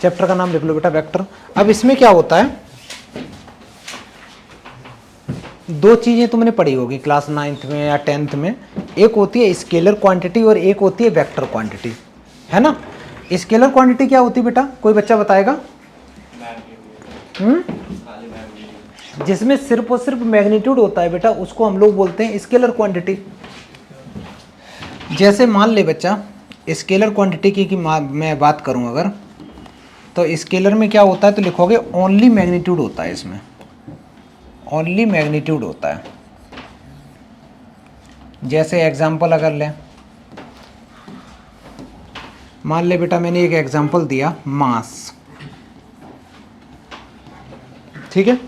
Chapter का नाम लिख लो बेटा वेक्टर। अब इसमें क्या होता है, दो चीजें तुमने पढ़ी होगी क्लास 9th में या 10th में, एक होती है स्केलर क्वांटिटी और एक होती है वेक्टर क्वांटिटी, है ना। स्केलर क्वांटिटी क्या होती है बेटा, कोई बच्चा बताएगा? जिसमें सिर्फ और सिर्फ मैग्नीट्यूड होता है बेटा, उसको हम लोग बोलते हैं स्केलर क्वांटिटी। जैसे मान ले बच्चा, स्केलर क्वांटिटी की मैं बात करूं अगर, तो स्केलर में क्या होता है, तो लिखोगे ओनली मैग्नीट्यूड होता है, इसमें ओनली मैग्नीट्यूड होता है। जैसे एग्जांपल अगर लें, मान ले बेटा मैंने एक एग्जांपल दिया मास, ठीक है,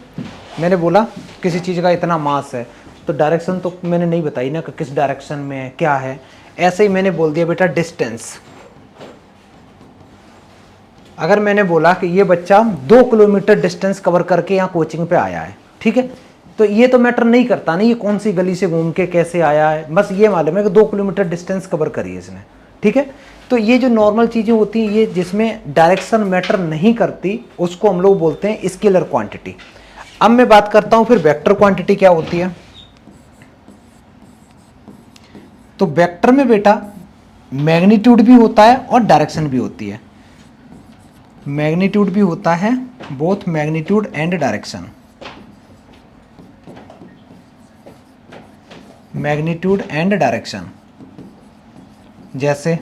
मैंने बोला किसी चीज़ का इतना मास है, तो डायरेक्शन तो मैंने नहीं बताई ना कि किस डायरेक्शन में है क्या है, ऐसे ही मैंने बोल दिया बेटा डिस्टेंस। अगर मैंने बोला कि ये बच्चा 2 किलोमीटर डिस्टेंस कवर करके यहाँ कोचिंग पे आया है, ठीक है, तो ये तो मैटर नहीं करता ना ये कौन सी गली से घूम के कैसे आया है, बस ये मालूम है कि 2 किलोमीटर डिस्टेंस कवर करी है इसने, ठीक है। तो ये जो नॉर्मल चीज़ें होती हैं, ये जिसमें डायरेक्शन मैटर नहीं करती, उसको हम लोग बोलते हैं स्केलर क्वांटिटी। अब मैं बात करता हूं फिर वेक्टर क्वांटिटी क्या होती है। तो वेक्टर में बेटा मैग्नीट्यूड भी होता है और डायरेक्शन भी होती है। मैग्नीट्यूड भी होता है, both magnitude and direction, magnitude and direction. जैसे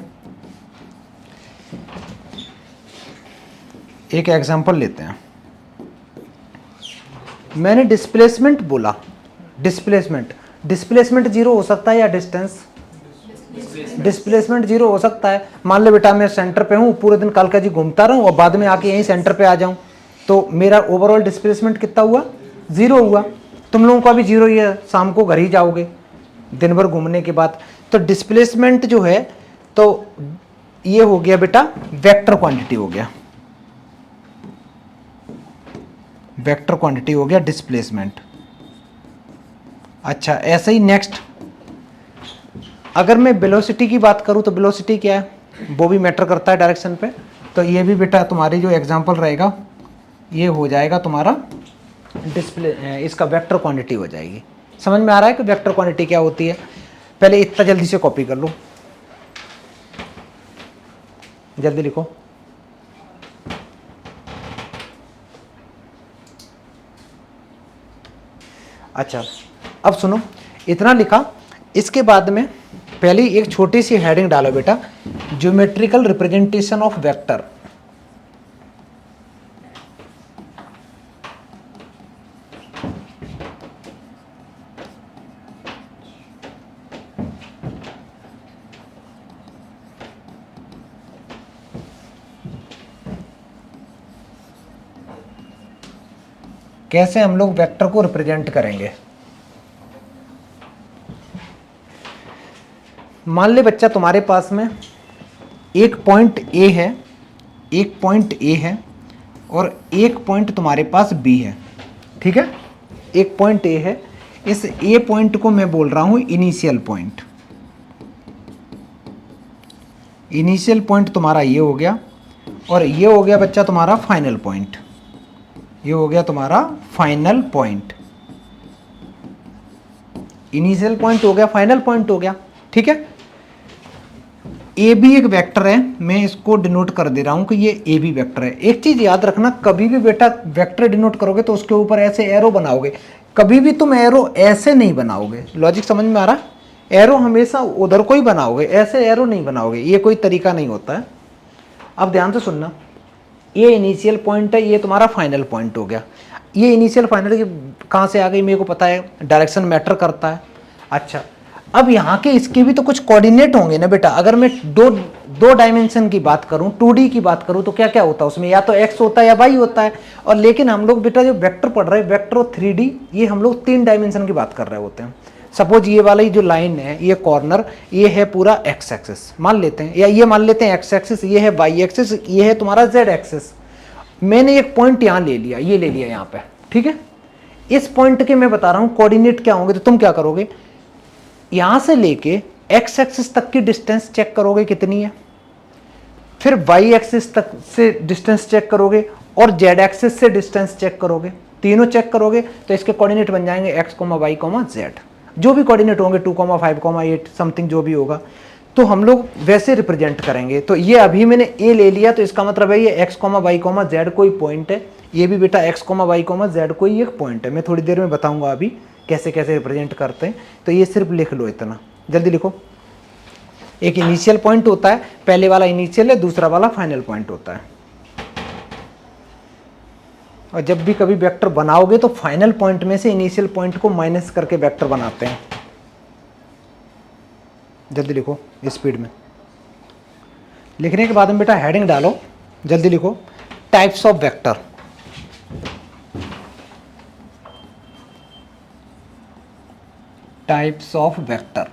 एक एग्जांपल लेते हैं, मैंने डिस्प्लेसमेंट बोला, डिस्प्लेसमेंट जीरो हो सकता है या डिस्टेंस, डिस्प्लेसमेंट जीरो हो सकता है। मान लो बेटा मैं सेंटर पे हूँ, पूरे दिन कालका जी घूमता रहूँ और बाद में आके यहीं सेंटर पे आ जाऊँ, तो मेरा ओवरऑल डिस्प्लेसमेंट कितना हुआ, जीरो हुआ। तुम लोगों का भी जीरो ही है, शाम को घर ही जाओगे दिन भर घूमने के बाद। तो डिस्प्लेसमेंट जो है, तो ये हो गया बेटा वेक्टर क्वांटिटी हो गया, वेक्टर क्वांटिटी हो गया डिस्प्लेसमेंट। अच्छा ऐसे ही नेक्स्ट, अगर मैं वेलोसिटी की बात करूं तो वेलोसिटी क्या है, वो भी मैटर करता है डायरेक्शन पे। तो ये भी बेटा तुम्हारी जो एग्जांपल रहेगा, ये हो जाएगा तुम्हारा डिस्प्ले, इसका वेक्टर क्वांटिटी हो जाएगी। समझ में आ रहा है कि वेक्टर क्वांटिटी क्या होती है। पहले इतना जल्दी से कॉपी कर लो, जल्दी लिखो। अच्छा अब सुनो, इतना लिखा, इसके बाद में पहले एक छोटी सी हेडिंग डालो बेटा, ज्योमेट्रिकल रिप्रेजेंटेशन ऑफ वेक्टर। कैसे हम लोग वेक्टर को रिप्रेजेंट करेंगे। मान ले बच्चा तुम्हारे पास में एक पॉइंट ए है, एक पॉइंट ए है और एक पॉइंट तुम्हारे पास बी है, ठीक है। एक पॉइंट ए है, इस ए पॉइंट को मैं बोल रहा हूं इनिशियल पॉइंट। इनिशियल पॉइंट तुम्हारा ये हो गया और ये हो गया बच्चा तुम्हारा फाइनल पॉइंट, ये हो गया तुम्हारा फाइनल पॉइंट। इनिशियल पॉइंट हो गया, फाइनल पॉइंट हो गया, ठीक है। ए भी एक वेक्टर है, मैं इसको डिनोट कर दे रहा हूं कि ये ए भी वेक्टर है। एक चीज याद रखना, कभी भी बेटा वेक्टर डिनोट करोगे तो उसके ऊपर ऐसे एरो बनाओगे, कभी भी तुम एरो ऐसे नहीं बनाओगे। लॉजिक समझ में आ रहा है? एरो हमेशा उधर को ही बनाओगे, ऐसे एरो नहीं बनाओगे, ये कोई तरीका नहीं होता है। अब ध्यान से सुनना, ये इनिशियल पॉइंट है, ये तुम्हारा फाइनल पॉइंट हो गया। ये इनिशियल फाइनल की कहाँ से आ गई मेरे को पता है, डायरेक्शन मैटर करता है। अच्छा अब यहाँ के इसके भी तो कुछ कोऑर्डिनेट होंगे ना बेटा। अगर मैं दो डायमेंशन की बात करूँ, 2D की बात करूँ, तो क्या क्या होता है उसमें, या तो x होता है या y होता है। और लेकिन हम लोग बेटा जो वेक्टर पढ़ रहे हैं, वेक्टर और 3D, ये हम लोग 3 डायमेंशन की बात कर रहे होते हैं। सपोज ये वाला जो लाइन है, ये कॉर्नर, ये है पूरा x एक्सिस मान लेते हैं, या ये मान लेते हैं x एक्सिस, ये है y एक्सिस, ये है तुम्हारा z एक्सिस। मैंने एक पॉइंट यहाँ ले लिया, ये ले लिया यहाँ पे, ठीक है। इस पॉइंट के मैं बता रहा हूँ कोऑर्डिनेट क्या होंगे, तो तुम क्या करोगे, यहां से लेके x एक्सिस तक की डिस्टेंस चेक करोगे कितनी है, फिर वाई एक्सिस तक से डिस्टेंस चेक करोगे और जेड एक्सिस से डिस्टेंस चेक करोगे, तीनों चेक करोगे तो इसके कोऑर्डिनेट बन जाएंगे एक्स, वाई, जेड, जो भी कोऑर्डिनेट होंगे 2, 5, 8 समथिंग जो भी होगा, तो हम लोग वैसे रिप्रेजेंट करेंगे। तो ये अभी मैंने ए ले लिया तो इसका मतलब है ये एक्स, वाई, जेड कोई पॉइंट है, ये भी बेटा एक्स, वाई, जेड कोई एक पॉइंट है। मैं थोड़ी देर में बताऊंगा अभी कैसे कैसे रिप्रेजेंट करते हैं। तो ये सिर्फ लिख लो, इतना जल्दी लिखो। एक इनिशियल पॉइंट होता है, पहले वाला इनिशियल है, दूसरा वाला फाइनल पॉइंट होता है। और जब भी कभी वेक्टर बनाओगे तो फाइनल पॉइंट में से इनिशियल पॉइंट को माइनस करके वेक्टर बनाते हैं। जल्दी लिखो स्पीड में। लिखने के बाद में बेटा हेडिंग डालो, जल्दी लिखो, types of vector. Types of vector.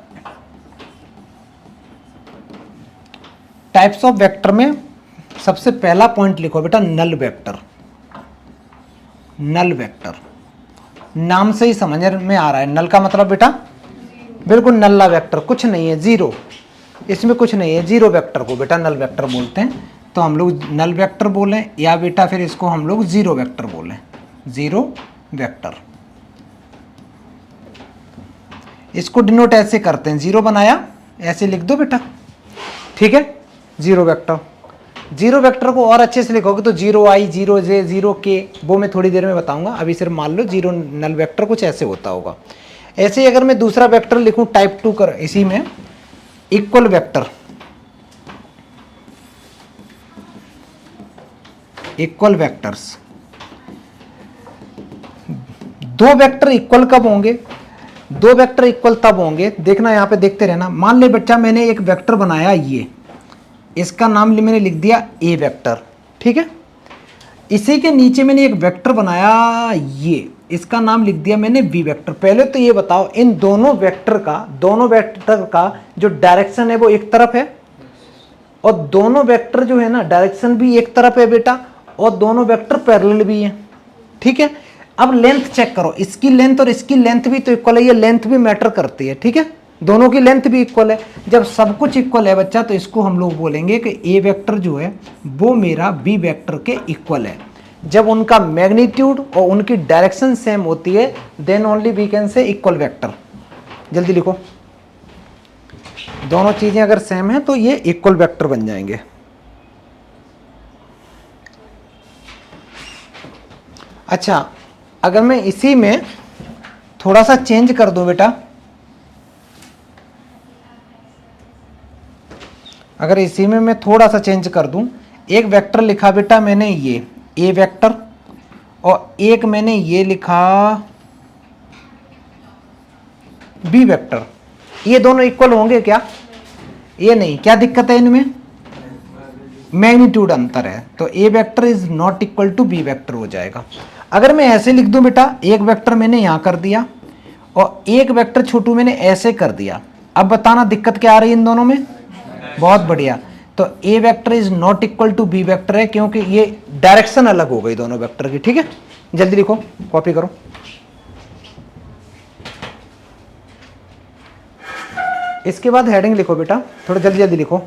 Types of vector में सबसे पहला पॉइंट लिखो बेटा नल वेक्टर। नल वेक्टर नाम से ही समझ में आ रहा है, नल का मतलब बेटा बिल्कुल नल्ला वेक्टर, कुछ नहीं है, जीरो, इसमें कुछ नहीं है, जीरो वेक्टर को बेटा नल वेक्टर बोलते हैं। तो हम लोग नल वेक्टर बोलें या बेटा फिर इसको हम लोग जीरो वेक्टर बोलें, जीरो वेक्टर। इसको डिनोट ऐसे करते हैं, जीरो बनाया ऐसे लिख दो बेटा, ठीक है, जीरो वेक्टर। जीरो वेक्टर को और अच्छे से लिखोगे तो जीरो आई, जीरो जे, जीरो के, वो मैं थोड़ी देर में बताऊंगा। अभी सिर्फ मान लो जीरो नल वेक्टर कुछ ऐसे होता होगा। ऐसे ही अगर मैं दूसरा वेक्टर लिखूं टाइप 2 कर, इसी में इक्वल वेक्टर, इक्वल वेक्टर्स। दो वेक्टर इक्वल कब होंगे? दो वेक्टर इक्वल तब होंगे, देखना यहां पे देखते रहना। मान ले बच्चा मैंने एक वेक्टर बनाया, ये इसका नाम मैंने लिख दिया ए वेक्टर, ठीक है। इसी के नीचे मैंने एक वेक्टर बनाया, ये इसका नाम लिख दिया मैंने बी वेक्टर। पहले तो ये बताओ इन दोनों वेक्टर का जो डायरेक्शन है वो एक तरफ है, और दोनों वेक्टर जो है ना डायरेक्शन भी एक तरफ है बेटा, और दोनों वेक्टर पैरेलल भी है, ठीक है। अब लेंथ चेक करो, इसकी लेंथ और इसकी लेंथ भी तो इक्वल है, ये लेंथ भी मैटर करती है, ठीक है, दोनों की लेंथ भी इक्वल है। जब सब कुछ इक्वल है बच्चा तो इसको हम लोग बोलेंगे कि ए वेक्टर जो है वो मेरा बी वेक्टर के इक्वल है। जब उनका मैग्नीट्यूड और उनकी डायरेक्शन सेम होती है then only we can say equal vector. जल्दी लिखो, दोनों चीजें अगर सेम है तो ये इक्वल वेक्टर बन जाएंगे। अच्छा, अगर मैं इसी में थोड़ा सा चेंज कर दूं बेटा, अगर इसी में मैं थोड़ा सा चेंज कर दूं, एक वेक्टर लिखा बेटा मैंने ये ए वेक्टर, और एक मैंने ये लिखा बी वेक्टर, ये दोनों इक्वल होंगे क्या? ये नहीं, क्या दिक्कत है इनमें? मैग्नीट्यूड अंतर है, तो A vector is not equal to B vector हो जाएगा। अगर मैं ऐसे लिख दूं बेटा, एक वेक्टर मैंने यहां कर दिया और एक वेक्टर छोटू मैंने ऐसे कर दिया, अब बताना दिक्कत क्या आ रही है इन दोनों में? बहुत बढ़िया, तो A vector is not equal to B vector है क्योंकि ये डायरेक्शन अलग हो गई दोनों वेक्टर की, ठीक है। जल्दी लिखो, कॉपी करो। इसके बाद हेडिंग लिखो बेटा, थोड़ा जल्दी जल्दी लिखो।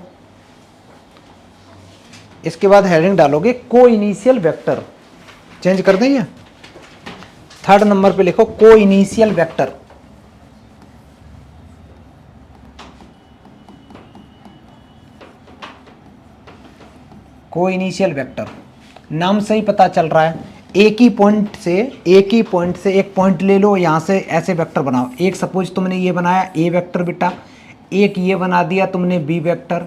इसके बाद हेडिंग डालोगे को इनिशियल वेक्टर, चेंज कर दें ये, 3rd नंबर पे लिखो को इनिशियल वेक्टर। को इनिशियल वेक्टर नाम से ही पता चल रहा है, एक ही पॉइंट से एक पॉइंट ले लो, यहां से ऐसे वेक्टर बनाओ। एक सपोज तुमने ये बनाया ए वेक्टर बेटा, एक ये बना दिया तुमने बी वेक्टर,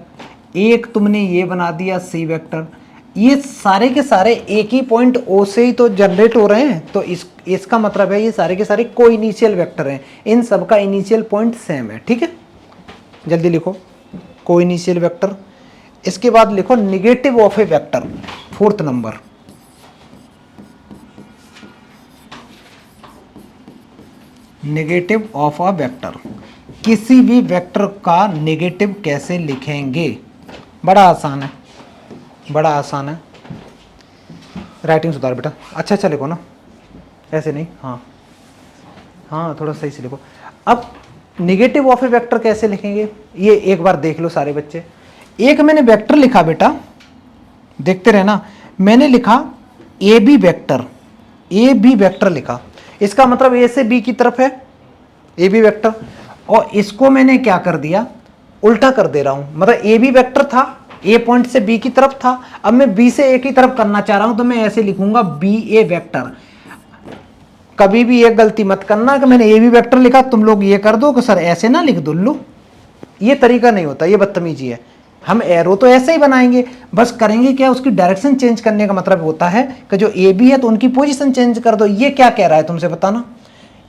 एक तुमने ये बना दिया सी वेक्टर। ये सारे के सारे एक ही पॉइंट ओ से ही तो जनरेट हो रहे हैं, तो इसका मतलब है ये सारे के सारे को इनिशियल वेक्टर हैं, इन सब का इनिशियल पॉइंट सेम है, ठीक है। जल्दी लिखो को इनिशियल वेक्टर। इसके बाद लिखो negative of A vector, 4th number. Negative of a vector, किसी भी वेक्टर का नेगेटिव कैसे लिखेंगे? बड़ा आसान है, बड़ा आसान है। राइटिंग सुधार बेटा, अच्छा अच्छा लिखो ना, ऐसे नहीं, हाँ हाँ थोड़ा सही से लिखो। अब नेगेटिव ऑफ ए वेक्टर कैसे लिखेंगे ये एक बार देख लो सारे बच्चे। एक मैंने वेक्टर लिखा बेटा देखते रहना। मैंने लिखा A B vector, A B vector लिखा, इसका मतलब ए से बी की तरफ है ए बी वेक्टर, और इसको मैंने क्या कर दिया, उल्टा कर दे रहा हूं। मतलब ए बी वेक्टर था, ए पॉइंट से बी की तरफ था, अब मैं बी से ए की तरफ करना चाह रहा हूं, तो मैं ऐसे लिखूंगा बी ए वेक्टर। कभी भी एक गलती मत करना कि मैंने ए बी वेक्टर लिखा तुम लोग ये कर दो कि सर ऐसे ना लिख दो, लो ये तरीका नहीं होता, ये बदतमीजी है। हम एरो तो ऐसे ही बनाएंगे, बस करेंगे क्या, उसकी डायरेक्शन चेंज करने का मतलब होता है कि जो ए बी है तो उनकी पोजीशन चेंज कर दो। ये क्या कह रहा है तुमसे बताना,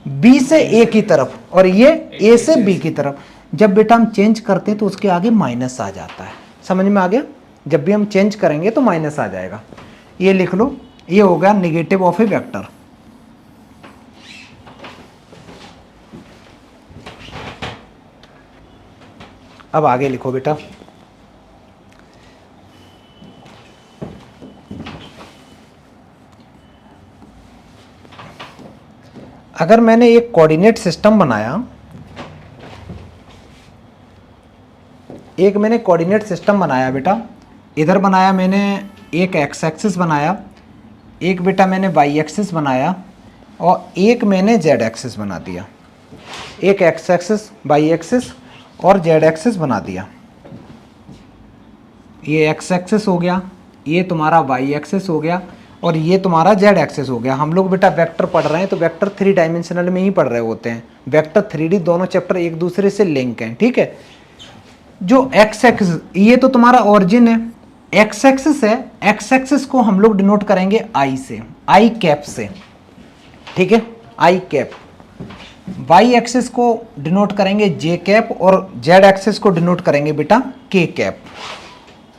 बी से ए की तरफ और ये ए से बी की तरफ। जब बेटा हम चेंज करते हैं तो उसके आगे माइनस आ जाता है, समझ में आ गया। जब भी हम चेंज करेंगे तो माइनस आ जाएगा। ये लिख लो, ये हो गया निगेटिव ऑफ ए वेक्टर। अब आगे लिखो बेटा, अगर मैंने एक कोऑर्डिनेट सिस्टम बनाया, एक मैंने कोऑर्डिनेट सिस्टम बनाया बेटा, इधर बनाया मैंने एक एक्स एक्सिस बनाया, एक बेटा मैंने वाई एक्सिस बनाया, और एक मैंने जेड एक्सिस बना दिया। एक एक्स एक्सिस, वाई एक्सिस और जेड एक्सिस बना दिया। ये एक्स एक्सिस हो गया, ये तुम्हारा वाई एक्सिस हो गया, और ये तुम्हारा जेड एक्सिस हो गया। हम लोग बेटा वेक्टर पढ़ रहे हैं तो वेक्टर 3 डायमेंशनल में ही पढ़ रहे होते हैं। वेक्टर 3D दोनों चैप्टर एक दूसरे से लिंक हैं, ठीक है। जो एक्स एक्सिस, ये तो तुम्हारा ओरिजिन है, एक्स एक्सिस है, एक्स एक्सिस को हम लोग डिनोट करेंगे आई से, आई कैप से, ठीक है, आई कैप। वाई एक्सिस को डिनोट करेंगे जे कैप, और जेड एक्सिस को डिनोट करेंगे बेटा के कैप,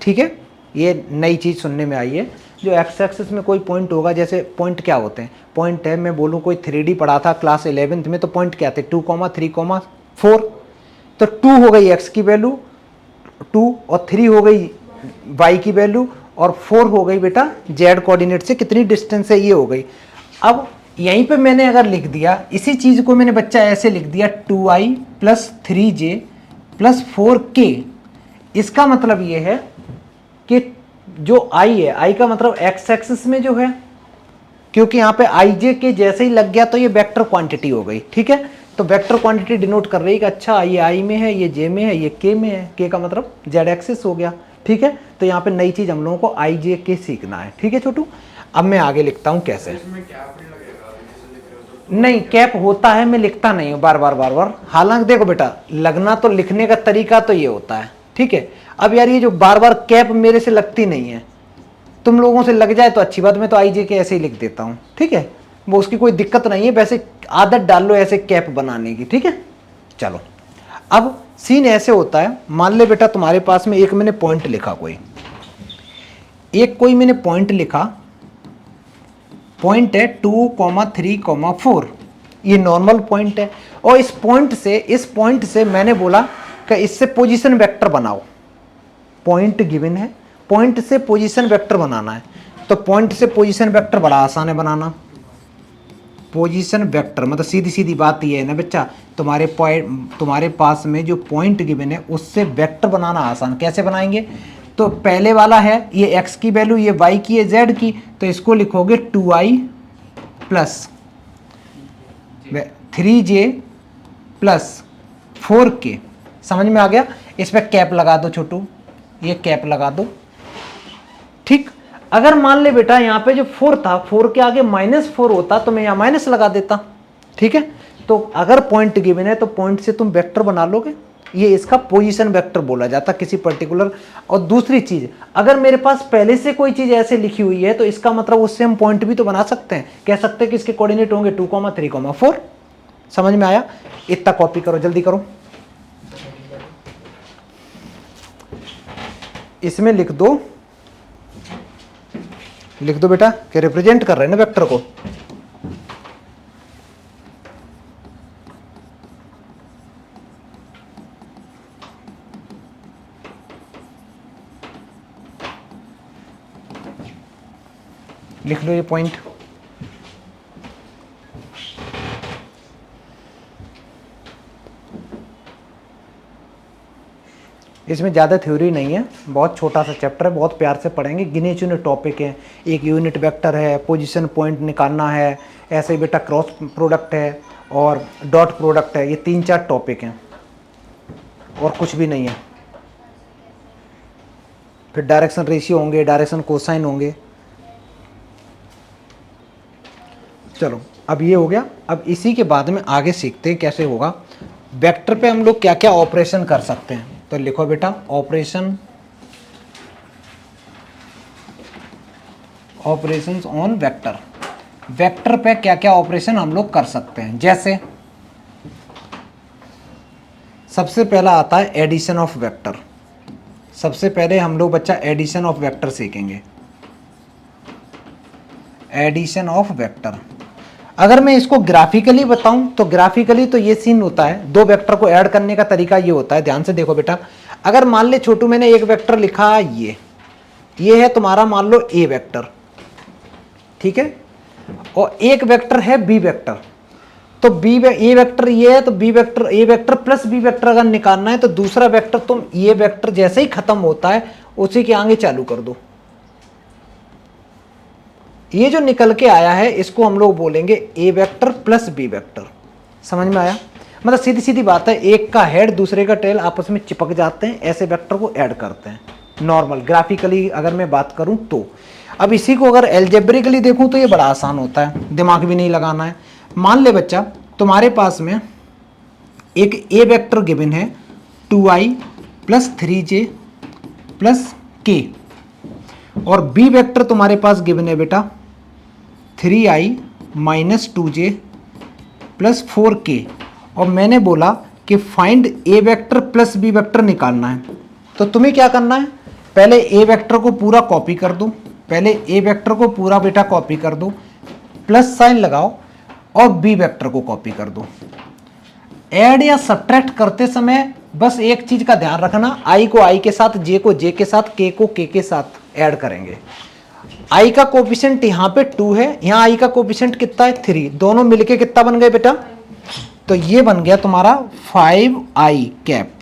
ठीक है। ये नई चीज़ सुनने में आई है। जो एक्स एक्सिस में कोई पॉइंट होगा, जैसे पॉइंट क्या होते हैं, पॉइंट है, मैं बोलूँ कोई 3D पढ़ा था क्लास 11th में, तो पॉइंट क्या थे, 2, 3, 4। तो 2 हो गई एक्स की वैल्यू 2, और 3 हो गई वाई की वैल्यू, और 4 हो गई बेटा जेड कोऑर्डिनेट से कितनी डिस्टेंस है, ये हो गई। अब यहीं पे मैंने अगर लिख दिया इसी चीज़ को, मैंने बच्चा ऐसे लिख दिया 2i + 3j + 4k। इसका मतलब ये है कि जो i है, i का मतलब एक्स एक्सिस में जो है, क्योंकि यहाँ पे आई जे के जैसे ही लग गया तो ये वेक्टर क्वांटिटी हो गई, ठीक है। तो वेक्टर क्वांटिटी डिनोट कर रही है कि अच्छा ये आई में है, ये जे में है, ये के में है, के का मतलब जेड एक्सिस हो गया, ठीक है। तो यहाँ पे नई चीज हम लोगों को आई जे के सीखना है, ठीक है छोटू। अब मैं आगे लिखता हूँ कैसे। नहीं, कैप होता है, मैं लिखता नहीं हूँ बार बार। हालांकि देखो बेटा, लगना तो लिखने का तरीका तो ये होता है, ठीक है। अब यार ये जो बार बार कैप मेरे से लगती नहीं है, तुम लोगों से लग जाए तो अच्छी बात, मैं तो आई जे के ऐसे ही लिख देता हूँ, ठीक है। वो उसकी कोई दिक्कत नहीं है, वैसे आदत डाल लो ऐसे कैप बनाने की, ठीक है। चलो, अब सीन ऐसे होता है, मान ले बेटा तुम्हारे पास में एक मैंने पॉइंट लिखा, कोई मैंने पॉइंट लिखा, पॉइंट है 2, 3, 4, ये नॉर्मल पॉइंट है। और इस पॉइंट से मैंने बोला कि इससे पोजीशन वेक्टर बनाओ। पॉइंट गिवन है, पॉइंट से पोजीशन वेक्टर बनाना है, तो पॉइंट से पोजीशन वेक्टर बड़ा आसान है बनाना। पोजीशन वेक्टर मतलब सीधी सीधी बात ये है ना बच्चा, तुम्हारे पास में जो पॉइंट गिवन है उससे वेक्टर बनाना आसान। कैसे बनाएंगे, तो पहले वाला है ये x की वैल्यू, ये y की है, z की, तो इसको लिखोगे 2i + 3j + 4k। समझ में आ गया। इस पर कैप लगा दो छोटू, ये कैप लगा दो, ठीक। अगर मान ले बेटा यहाँ पे जो 4 था, 4 के आगे -4 होता तो मैं यहाँ माइनस लगा देता, ठीक है। तो अगर पॉइंट गिवन है तो पॉइंट से तुम वेक्टर बना लोगे, ये इसका पोजीशन वेक्टर बोला जाता किसी पर्टिकुलर। और दूसरी चीज, अगर मेरे पास पहले से कोई चीज ऐसे लिखी हुई है तो इसका मतलब उससे हम पॉइंट भी तो बना सकते हैं, कह सकते हैं कि इसके कोऑर्डिनेट होंगे 2, 3, 4। समझ में आया। इतना कॉपी करो, जल्दी करो। इसमें लिख दो बेटा कि रिप्रेजेंट कर रहे हैं ना वेक्टर को। लिख लो ये पॉइंट। इसमें ज़्यादा थ्योरी नहीं है, बहुत छोटा सा चैप्टर है, बहुत प्यार से पढ़ेंगे, गिने चुने टॉपिक हैं। एक यूनिट वेक्टर है, पोजीशन पॉइंट निकालना है, ऐसे ही बेटा क्रॉस प्रोडक्ट है और डॉट प्रोडक्ट है। ये 3-4 टॉपिक हैं और कुछ भी नहीं है। फिर डायरेक्शन रेशियो होंगे, डायरेक्शन कोसाइन होंगे। चलो अब ये हो गया। अब इसी के बाद में आगे सीखते हैं कैसे होगा। वेक्टर पे हम लोग क्या क्या ऑपरेशन कर सकते हैं। तो लिखो बेटा ऑपरेशंस ऑन वेक्टर। वेक्टर पे क्या क्या ऑपरेशन हम लोग कर सकते हैं। जैसे सबसे पहला आता है एडिशन ऑफ वेक्टर। सबसे पहले हम लोग बच्चा एडिशन ऑफ वेक्टर सीखेंगे। एडिशन ऑफ वेक्टर अगर मैं इसको ग्राफिकली बताऊं तो ग्राफिकली तो ये सीन होता है, दो वेक्टर को ऐड करने का तरीका ये होता है। ध्यान से देखो बेटा, अगर मान ले छोटू मैंने एक वेक्टर लिखा, ये है तुम्हारा मान लो ए वेक्टर, ठीक है, और एक वेक्टर है बी वेक्टर। तो ए वेक्टर ये है, तो B vector A vector plus B vector अगर निकालना है तो दूसरा वेक्टर तुम ये वेक्टर जैसे ही खत्म होता है उसी के आगे चालू कर दो। ये जो निकल के आया है इसको हम लोग बोलेंगे ए वेक्टर प्लस बी वेक्टर। समझ में आया? मतलब सीधी सीधी बात है, एक का हेड दूसरे का टेल आपस में चिपक जाते हैं, ऐसे वेक्टर को ऐड करते हैं। नॉर्मल ग्राफिकली अगर मैं बात करूं तो अब इसी को अगर एल्जेब्रिकली देखूं तो ये बड़ा आसान होता है, दिमाग भी नहीं लगाना है। मान ले बच्चा तुम्हारे पास में एक ए वेक्टर गिवन है 2i plus 3j plus k, और बी वेक्टर तुम्हारे पास गिवन है बेटा 3i minus 2j plus 4k, और मैंने बोला कि फाइंड ए वेक्टर प्लस बी वेक्टर निकालना है। तो तुम्हें क्या करना है, पहले ए वेक्टर को पूरा कॉपी कर दो, पहले ए वेक्टर को पूरा बेटा कॉपी कर दो, प्लस साइन लगाओ और बी वेक्टर को कॉपी कर दो। ऐड या सब्ट्रैक्ट करते समय बस एक चीज का ध्यान रखना, आई को आई के साथ, जे को जे के साथ, के को के के साथ ऐड करेंगे। आई का कोफिशिएंट यहाँ पे 2 है, यहाँ आई का कोफिशिएंट कितना है 3, दोनों मिलके कितना बन गए बेटा, तो ये बन गया तुम्हारा 5i कैप।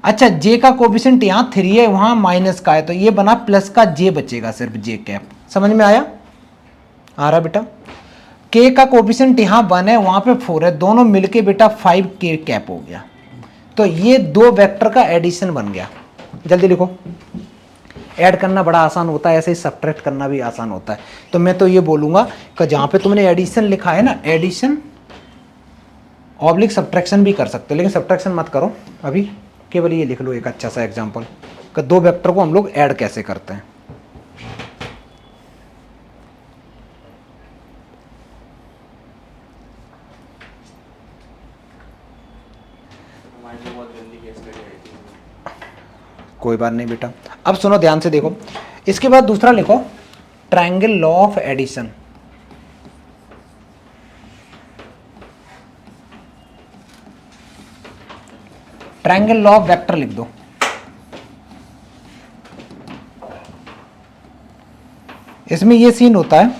अच्छा जे का कोफिशिएंट यहाँ 3 है, वहां माइनस का है, तो ये बना प्लस का जे बचेगा, सिर्फ जे कैप। समझ में आया? आ रहा बेटा? के का कोफिशिएंट यहाँ 1 है, वहां पे 4 है, दोनों मिलके बेटा 5k कैप हो गया। तो ये दो वेक्टर का एडिशन बन गया। जल्दी लिखो। ऐड करना बड़ा आसान होता है, ऐसे ही सब्ट्रैक्ट करना भी आसान होता है। तो मैं तो ये बोलूंगा कि जहां पे तुमने एडिशन लिखा है ना, एडिशन ऑब्लिक सब्ट्रैक्शन भी कर सकते हो, लेकिन सब्ट्रैक्शन मत करो अभी, केवल ये लिख लो एक अच्छा सा एग्जांपल कि दो वेक्टर को हम लोग ऐड कैसे करते हैं। कोई बात नहीं बेटा, अब सुनो ध्यान से देखो। इसके बाद दूसरा लिखो triangle law of addition. Triangle law of vector लिख दो। इसमें ये सीन होता है,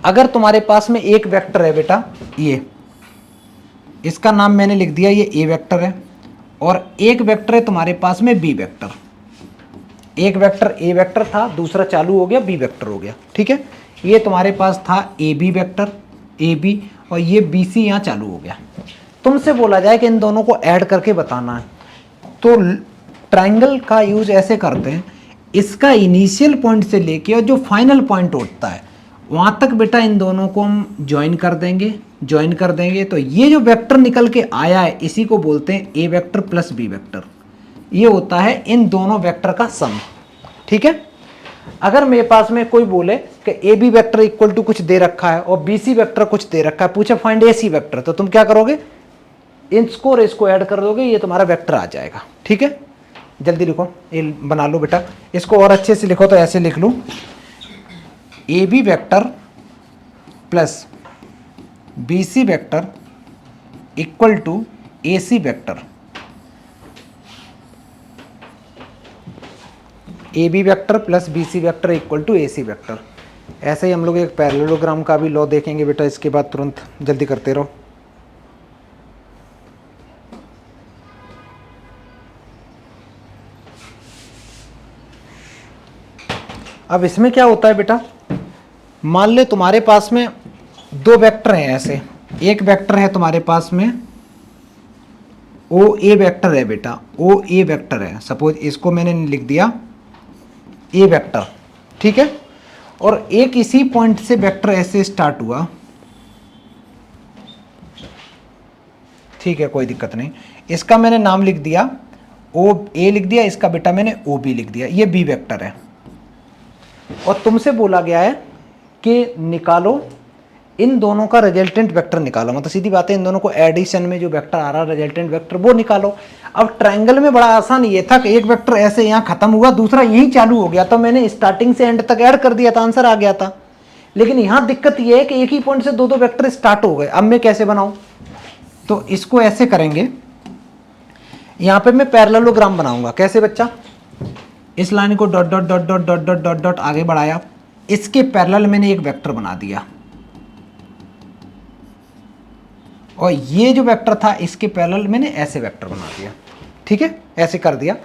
अगर तुम्हारे पास में एक वेक्टर है बेटा, ये इसका नाम मैंने लिख दिया, ये ए वेक्टर है, और एक वेक्टर है तुम्हारे पास में बी वेक्टर। एक वेक्टर ए वेक्टर था, दूसरा चालू हो गया बी वेक्टर हो गया, ठीक है। ये तुम्हारे पास था A B vector, A B, और ये बी सी यहाँ चालू हो गया। तुमसे बोला जाए कि इन दोनों को ऐड करके बताना है, तो ट्रायंगल का यूज ऐसे करते हैं, इसका इनिशियल पॉइंट से लेके और जो फाइनल पॉइंट उठता है वहां तक बेटा इन दोनों को हम ज्वाइन कर देंगे। तो ये जो वेक्टर निकल के आया है इसी को बोलते हैं ए वेक्टर प्लस बी वेक्टर। ये होता है इन दोनों वेक्टर का सम, ठीक है। अगर मेरे पास में कोई बोले कि A B vector equal to कुछ दे रखा है और बी सी वेक्टर कुछ दे रखा है, पूछे फाइंड ए सी वेक्टर, तो तुम क्या करोगे, इसको और इसको ऐड कर दोगे, ये तुम्हारा वेक्टर आ जाएगा, ठीक है। जल्दी लिखो, ये बना लो बेटा। इसको और अच्छे से लिखो तो ऐसे लिख लो, A B vector plus B C vector equal to A C vector. A B vector plus B C vector equal to A C vector. ऐसे ही हम लोग एक पैरेललोग्राम का भी लॉ देखेंगे बेटा, इसके बाद तुरंत जल्दी करते रहो। अब इसमें क्या होता है बेटा, मान ले तुम्हारे पास में दो वेक्टर हैं ऐसे, एक वेक्टर है तुम्हारे पास में ओ ए वेक्टर है बेटा, ओ ए वेक्टर है, सपोज इसको मैंने लिख दिया ए वेक्टर, ठीक है। और एक इसी पॉइंट से वेक्टर ऐसे स्टार्ट हुआ, ठीक है, कोई दिक्कत नहीं। इसका मैंने नाम लिख दिया ओ ए लिख दिया, इसका बेटा मैंने ओ बी लिख दिया, ये बी वेक्टर है। और तुमसे बोला गया है कि निकालो इन दोनों का रिजल्टेंट वेक्टर निकालो, मतलब सीधी बात है, इन दोनों को एडिशन में जो वेक्टर आ रहा है रिजल्टेंट वेक्टर वो निकालो। अब ट्रायंगल में बड़ा आसान ये था कि एक वेक्टर ऐसे यहाँ खत्म हुआ, दूसरा यही चालू हो गया, तो मैंने स्टार्टिंग से एंड तक ऐड कर दिया था, आंसर आ गया था। लेकिन यहाँ दिक्कत ये है कि एक ही पॉइंट से दो दो वेक्टर स्टार्ट हो गए। अब मैं कैसे बनाऊं, तो इसको ऐसे करेंगे, यहाँ पे मैं पैरेललोग्राम बनाऊंगा। कैसे बच्चा, इस line co dot dot dot dot dot dot dot dot आगे बढ़ाया, इसके पैरेलल मैंने एक वेक्टर बना दिया, और ये जो वेक्टर था इसके पैरेलल मैंने ऐसे वेक्टर बना दिया, ठीक है, ऐसे कर दिया।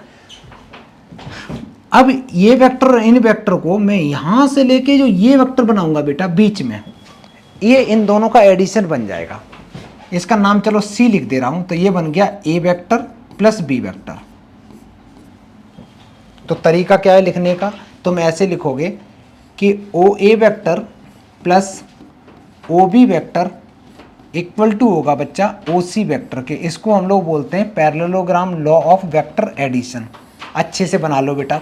अब ये वेक्टर, इन वेक्टर को मैं यहां से लेके जो ये वेक्टर बनाऊंगा बेटा बीच में, ये इन दोनों का एडिशन बन जाएगा। इसका नाम चलो सी लिख दे रहा हूं, तो ये बन गया ए वेक्टर प्लस बी वेक्टर। तो तरीका क्या है लिखने का, तुम ऐसे लिखोगे कि O A vector plus O B vector equal to होगा बच्चा ओ सी वेक्टर के। इसको हम लोग बोलते हैं parallelogram law of vector addition. अच्छे से बना लो बेटा,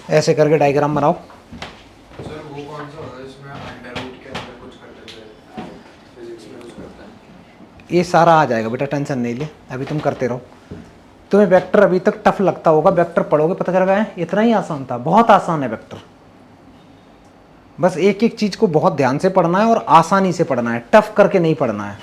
ऐसे करके डायग्राम बनाओ। सर वो कौन सा होगा जिसमें अंडर रूट के अंदर कुछ कर देते हैं, फिजिक्स में यूज करते हैं? ये सारा आ जाएगा बेटा, टेंशन नहीं ले, अभी तुम करते रहो। तुम्हें वेक्टर अभी तक टफ लगता होगा, वेक्टर पढ़ोगे पता चलेगा इतना ही आसान था। बहुत आसान है वेक्टर, बस एक एक चीज को बहुत ध्यान से पढ़ना है और आसानी से पढ़ना है, टफ करके नहीं पढ़ना है।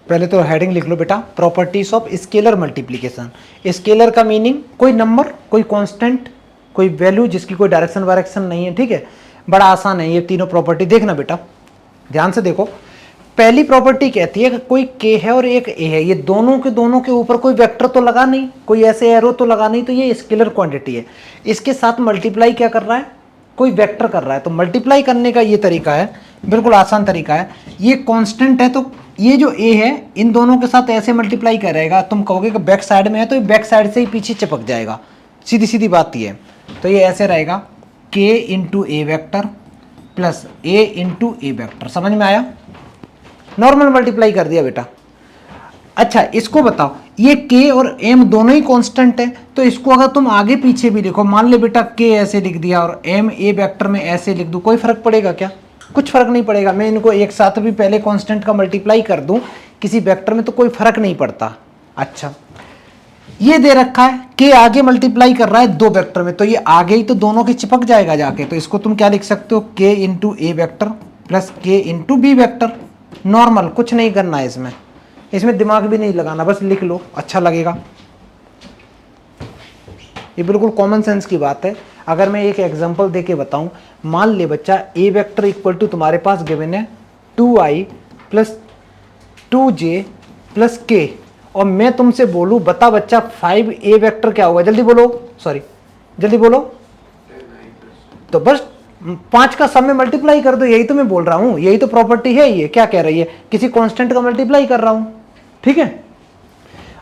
पहले तो हेडिंग लिख लो बेटा, properties of scalar multiplication. Scalar का मीनिंग कोई नंबर, कोई कांस्टेंट, कोई वैल्यू जिसकी कोई डायरेक्शन वायरेक्शन नहीं है, ठीक है। बड़ा आसान है ये तीनों प्रॉपर्टी, देखना बेटा ध्यान से देखो। पहली प्रॉपर्टी कहती है कि कोई k है और एक a है, ये दोनों के ऊपर कोई वेक्टर तो लगा नहीं, कोई ऐसे एरो तो लगा नहीं, तो ये स्केलर क्वांटिटी है। इसके साथ मल्टीप्लाई क्या कर रहा है, कोई वेक्टर कर रहा है। तो मल्टीप्लाई करने का ये तरीका है, बिल्कुल आसान तरीका है। ये कांस्टेंट है, तो ये जो a है इन दोनों के साथ ऐसे मल्टीप्लाई करेगा। तुम कहोगे कि बैक साइड में है, तो बैक साइड से ही पीछे चिपक जाएगा, सीधी सीधी बात ये है। तो ये ऐसे रहेगा k into A vector plus a into A vector. समझ में आया, नॉर्मल मल्टीप्लाई कर दिया बेटा। अच्छा इसको बताओ, ये k और m दोनों ही कांस्टेंट है, तो इसको अगर तुम आगे पीछे भी लिखो, मान ले बेटा k ऐसे लिख दिया और m a वेक्टर में ऐसे लिख दूं, कोई फर्क पड़ेगा क्या? कुछ फर्क नहीं पड़ेगा। मैं इनको एक साथ भी पहले कांस्टेंट का मल्टीप्लाई कर दूं किसी वेक्टर में तो कोई फर्क नहीं पड़ता। अच्छा ये दे रखा है k आगे मल्टीप्लाई कर रहा है दो वेक्टर में, तो ये आगे ही तो दोनों के चिपक जाएगा जाके। तो इसको तुम क्या लिख सकते हो, k into A vector plus k into B vector. Normal, कुछ नहीं करना है इसमें, इसमें दिमाग भी नहीं लगाना, बस लिख लो, अच्छा लगेगा। ये बिल्कुल कॉमन सेंस की बात है। अगर मैं एक एग्जांपल देके बताऊं, मान ले बच्चा a वेक्टर इक्वल टू तुम्हारे पास गिवन है 2i plus 2j plus k, और मैं तुमसे बोलूं बता बच्चा 5a वेक्टर क्या होगा, जल्दी बोलो, सॉरी जल्दी बोलो। तो बस 5 का सब में मल्टीप्लाई कर दो, यही तो मैं बोल रहा हूं, यही तो प्रॉपर्टी है। ये क्या कह रही है, किसी कांस्टेंट का मल्टीप्लाई कर रहा हूं, ठीक है।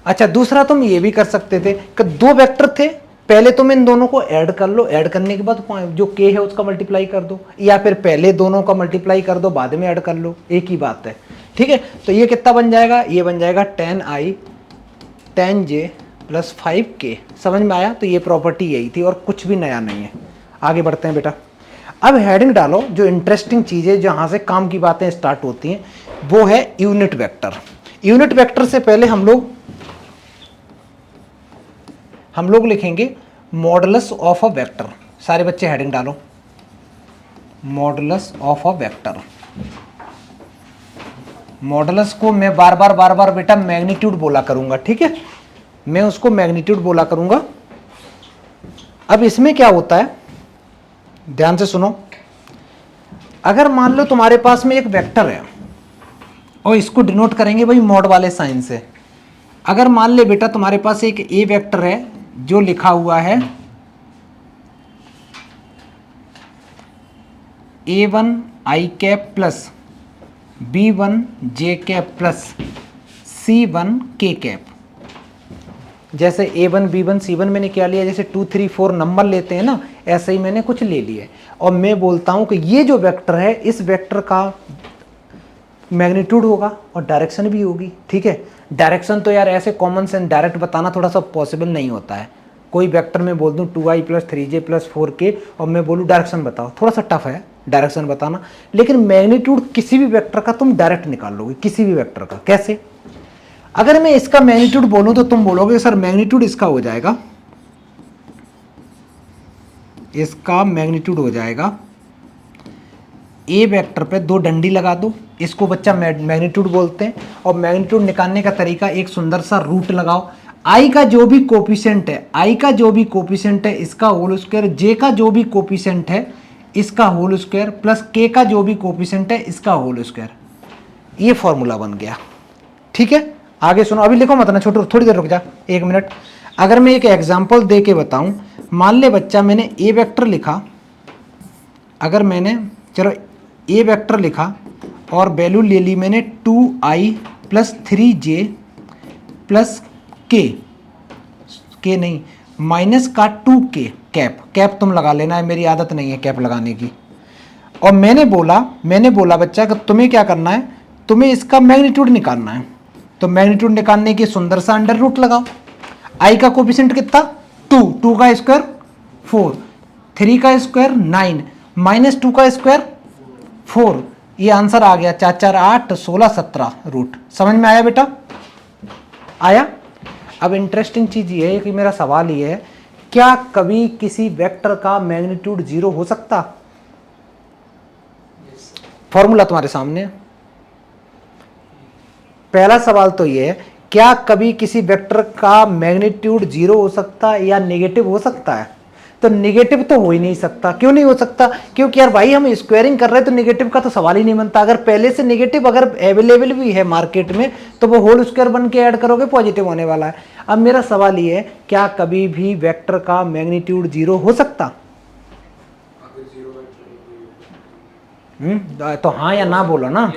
अच्छा दूसरा तुम ये भी कर सकते थे कि दो वेक्टर थे, पहले तुम इन दोनों को ऐड कर लो, ऐड करने के बाद जो k है उसका मल्टीप्लाई कर दो, या फिर पहले दोनों का मल्टीप्लाई कर दो बाद में ऐड कर लो, एक ही बात है, ठीक है। तो ये कितना बन जाएगा, ये बन जाएगा 10i 10j प्लस 5k। समझ में आया, तो ये प्रॉपर्टी यही थी और कुछ भी नया नहीं है। आगे बढ़ते हैं बेटा, अब हेडिंग डालो। जो इंटरेस्टिंग चीजें जहां से काम की बातें स्टार्ट होती हैं वो है यूनिट वेक्टर। यूनिट वेक्टर से पहले हम लोग लिखेंगे मॉडुलस ऑफ अ वेक्टर। सारे बच्चे हेडिंग डालो, modulus of a vector. Modulus को मैं बार बार बेटा मैग्नीट्यूड बोला करूंगा, ठीक है, मैं उसको मैग्नीट्यूड बोला करूंगा। अब इसमें क्या होता है, ध्यान से सुनो। अगर मान लो तुम्हारे पास में एक वेक्टर है और इसको डिनोट करेंगे भाई मॉड वाले साइन से। अगर मान ले बेटा तुम्हारे पास एक ए वेक्टर है जो लिखा हुआ है A1 I cap plus B1 J cap plus C1 K cap. जैसे A1 B1 C1 मैंने क्या लिया, जैसे 2 3 4 नंबर लेते हैं ना, ऐसे ही मैंने कुछ ले लिए और मैं बोलता हूं कि ये जो वेक्टर है इस वेक्टर का मैग्नीट्यूड होगा और डायरेक्शन भी होगी। ठीक है, डायरेक्शन तो यार ऐसे कॉमन सेंस डायरेक्ट बताना थोड़ा सा पॉसिबल नहीं होता है। कोई वेक्टर में बोल दूं 2i plus 3j plus 4k और मैं बोलूँ डायरेक्शन बताओ, थोड़ा सा टफ है डायरेक्शन बताना। लेकिन मैग्नीट्यूड किसी भी वेक्टर का तुम डायरेक्ट निकाल लोगे, किसी भी वेक्टर का। कैसे? अगर मैं इसका मैग्नीट्यूड बोलूं तो तुम बोलोगे सर मैग्नीट्यूड इसका हो जाएगा, इसका मैग्नीट्यूड हो जाएगा ए वेक्टर पे 2 डंडी लगा दो, इसको बच्चा मैग्नीट्यूड बोलते हैं। और मैग्नीट्यूड निकालने का तरीका एक सुंदर सा रूट लगाओ। आई का जो भी कोफिशिएंट है, आई का जो भी कोफिशिएंट है इसका होल स्क्वायर, जे का जो भी कोफिशिएंट है इसका होल स्क्वायर, प्लस के का जो भी कोफिशिएंट है इसका होल स्क्वायर। ये फॉर्मूला बन गया। ठीक है, आगे सुनो, अभी लिखो मत ना छोटू, थोड़ी देर रुक जा, 1 मिनट। अगर मैं एक एग्जांपल दे के बताऊं, मान ले बच्चा मैंने ए वेक्टर लिखा, अगर मैंने चलो ए वेक्टर लिखा और वैल्यू ले ली मैंने 2i प्लस 3j प्लस के नहीं माइनस का 2k कैप, कैप तुम लगा लेना है, मेरी आदत नहीं है कैप लगाने की। और मैंने बोला बच्चा कि तुम्हें क्या करना है, तुम्हें इसका मैग्नीट्यूड निकालना है। तो मैग्नीट्यूड निकालने की सुंदर सा अंडर रूट लगाओ। आई का कोफिशिएंट कितना 2 का स्क्वायर 4, 3 का स्क्वायर 9 माइनस 2 का स्क्वायर 4, ये आंसर आ गया 4 4 8 16 17 रूट। समझ में आया बेटा? आया? अब इंटरेस्टिंग चीज ये है कि मेरा सवाल ये है, क्या कभी किसी वेक्टर का मैग्नीट्यूड 0 हो सकता? फॉर्मूला तुम्हारे सामने है। पहला सवाल तो ये है, क्या कभी किसी वेक्टर का मैग्नीट्यूड 0 हो सकता है या नेगेटिव हो सकता है? तो नेगेटिव तो हो ही नहीं सकता। क्यों नहीं हो सकता? क्योंकि यार भाई हम स्क्वायरिंग कर रहे हैं तो नेगेटिव का तो सवाल ही नहीं बनता। अगर पहले से नेगेटिव अगर अवेलेबल भी है मार्केट में तो वो होल स्क्वायर बन के ऐड करोगे पॉजिटिव होने वाला है। अब मेरा सवाल ये है, क्या कभी भी वेक्टर का मैग्नीट्यूड 0 हो सकता? तो हाँ या ना बोलो ना।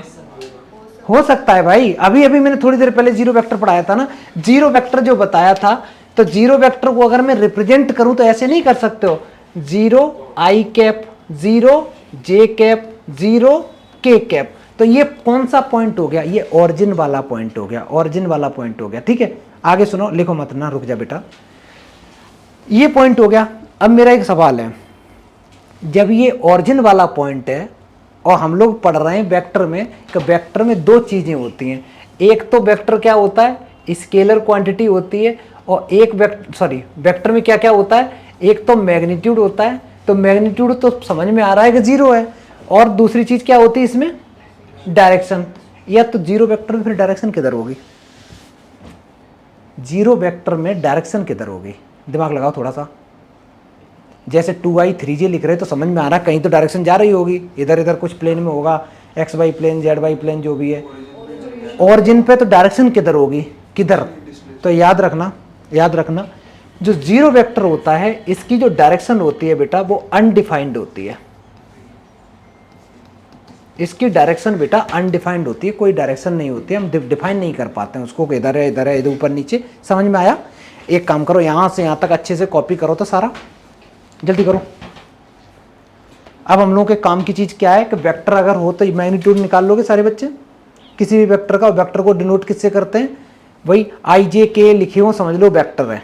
हो सकता है भाई। अभी अभी मैंने थोड़ी देर पहले 0 वेक्टर पढ़ाया था ना, 0 वेक्टर जो बताया था, तो 0 वेक्टर को अगर मैं रिप्रेजेंट करूं तो ऐसे नहीं कर सकते हो, 0 आई कैप 0 जे कैप 0 के कैप। तो ये कौन सा पॉइंट हो गया? ये ऑरिजिन वाला पॉइंट हो गया, ऑरिजिन वाला पॉइंट हो गया। ठीक है, आगे सुनो, लिखो मत ना, रुक जा बेटा। ये पॉइंट हो गया। अब मेरा एक सवाल है, जब ये ऑरिजिन वाला पॉइंट है और हम लोग पढ़ रहे हैं वेक्टर में, कि वेक्टर में 2 चीजें होती हैं। एक तो वेक्टर क्या होता है, स्केलर क्वांटिटी होती है, और एक वेक्टर में क्या क्या होता है, एक तो मैग्नीट्यूड होता है। तो मैग्नीट्यूड तो समझ में आ रहा है कि 0 है, और दूसरी चीज क्या होती है इसमें, डायरेक्शन। या तो 0 वेक्टर में फिर डायरेक्शन किधर होगी? 0 वेक्टर में डायरेक्शन किधर होगी? दिमाग लगाओ थोड़ा सा। जैसे 2i 3j लिख रहे तो समझ में आ रहा है कहीं तो डायरेक्शन जा रही होगी, इधर इधर कुछ प्लेन में होगा, X Y plane Z Y plane जो भी है। ऑरिजिन पे तो डायरेक्शन किधर होगी, किधर? तो याद रखना जो 0 वेक्टर होता है इसकी जो डायरेक्शन होती है बेटा वो अनडिफाइंड होती है। इसकी डायरेक्शन बेटा अनडिफाइंड होती है, कोई डायरेक्शन नहीं होती है, हम डिफाइन नहीं कर पाते हैं उसको, इधर है इधर है इधर ऊपर नीचे। समझ में आया? एक काम करो, यहां से यहां तक अच्छे से कॉपी करो तो सारा, जल्दी करो। अब हम लोगों के काम की चीज क्या है कि वेक्टर अगर हो तो मैग्नीट्यूड निकाल लोगे सारे बच्चे किसी भी वेक्टर का। वेक्टर को डिनोट किससे करते हैं? वही आई जे के लिखे हो समझ लो वेक्टर है।